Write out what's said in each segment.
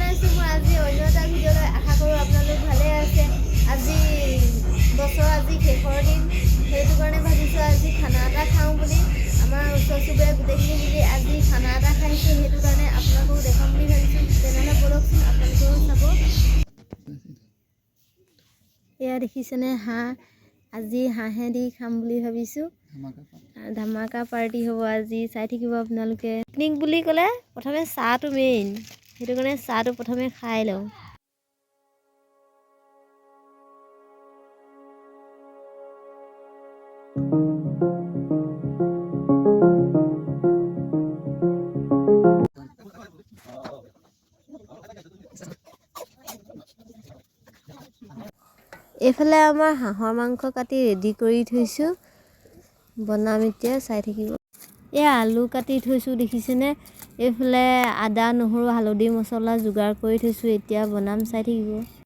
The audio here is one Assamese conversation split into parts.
জনাইছোঁ মই আজি অন্য এটা ভিডিঅ'লৈ আশা কৰোঁ আপোনালোক ভালে আছে আজি বছৰ আজি শেষৰ দিন সেইটো কাৰণে ভাবিছোঁ আজি খানা এটা খাওঁ বুলি আমাৰ ওচৰ চুবুৰীয়া গোটেইখিনি মিলি আজি খানা এটা খাইছোঁ সেইটো কাৰণে আপোনালোকক দেখাম বুলি ভাবিছোঁ তেনেহ'লে ব'লকচোন আপোনালোকেও চাব এয়া দেখিছেনে হাঁহ আজি হাঁহে দি খাম বুলি ভাবিছোঁ ধামাকা পাৰ্টি হ'ব আজি চাই থাকিব আপোনালোকে পিকনিক বুলি ক'লে প্ৰথমে চাহটো মেইন সেইটো কাৰণে চাহটো প্ৰথমে খাই লওঁ এইফালে আমাৰ হাঁহৰ মাংস কাটি ৰেডি কৰি থৈছোঁ বনাম এতিয়া চাই থাকিব এয়া আলু কাটি থৈছোঁ দেখিছেনে এইফালে আদা নহৰু হালধি মছলা যোগাৰ কৰি থৈছোঁ এতিয়া বনাম চাই থাকিব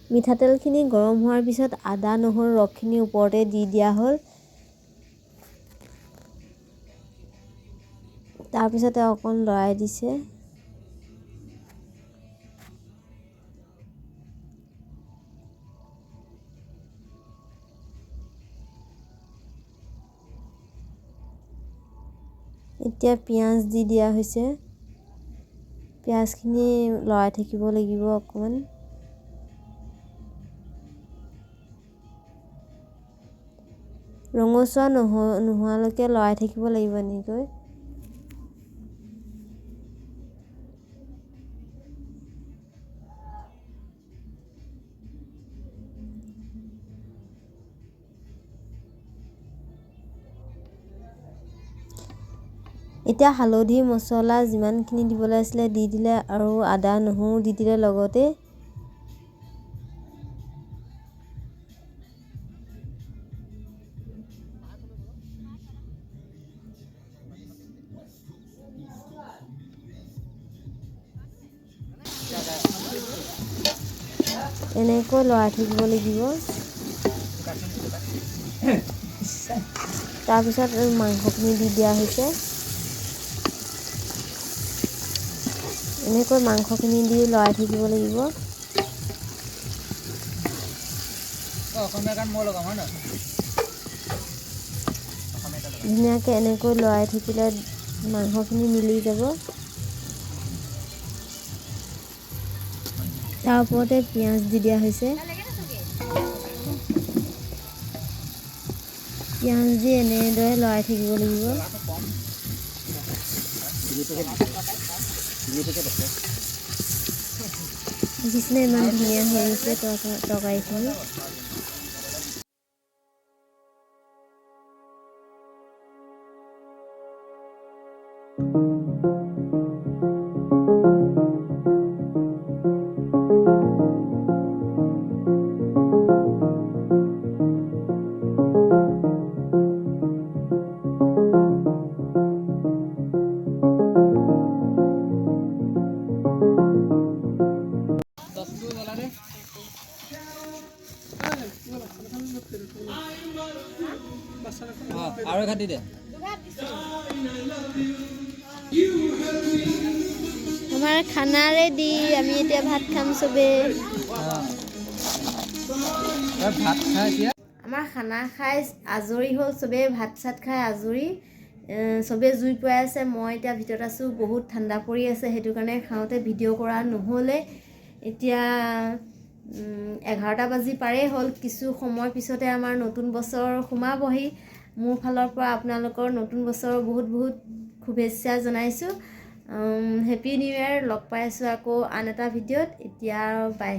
মিঠাতেলখিনি গৰম হোৱাৰ পিছত আদা নহৰু ৰসখিনি ওপৰতে দি দিয়া হ'ল তাৰপিছতে অকণ লৰাই দিছে এতিয়া পিঁয়াজ দি দিয়া হৈছে পিঁয়াজখিনি লৰাই থাকিব লাগিব অকণমান ৰঙচুৱা নোহোৱালৈকে লৰাই থাকিব লাগিব এনেকৈ এতিয়া হালধি মছলা যিমানখিনি দিবলৈ আছিলে দি দিলে আৰু আদা নহৰু দি দিলে লগতে এনেকৈ লৰাই থাকিব লাগিব তাৰপিছত মাংসখিনি দি দিয়া হৈছে এনেকৈ মাংসখিনি দি লৰাই থাকিব লাগিব ধুনীয়াকৈ এনেকৈ লৰাই থাকিলে মাংসখিনি মিলি যাব তাৰ ওপৰতে পিঁয়াজ দি দিয়া হৈছে পিঁয়াজ দি এনেদৰে লৰাই থাকিব লাগিব দেখিছেনে ইমান ধুনীয়া হৈ গৈছে তৰকাৰীখিনি আৰু ঘাটি দে আমাৰ খানা ৰেডি আমি এতিয়া ভাত খাম চবে ভাত খাই এতিয়া আমাৰ খানা খাই আজৰি হ'ল চবে ভাত চাত খাই আজৰি চবে জুই পুৱাই আছে মই এতিয়া ভিতৰত আছোঁ বহুত ঠাণ্ডা পৰি আছে সেইটো কাৰণে খাওঁতে ভিডিঅ' কৰা নহ'লে এতিয়া 11টা বাজি পাৰেই হ'ল কিছু সময় পিছতে আমাৰ নতুন বছৰ সোমাবহি মোৰ ফালৰ পৰা আপোনালোকৰ নতুন বছৰৰ বহুত বহুত শুভেচ্ছা জনাইছোঁ হেপী নিউ ইয়েৰ লগ পাই আছোঁ আকৌ আন এটা ভিডিঅ'ত এতিয়া বাই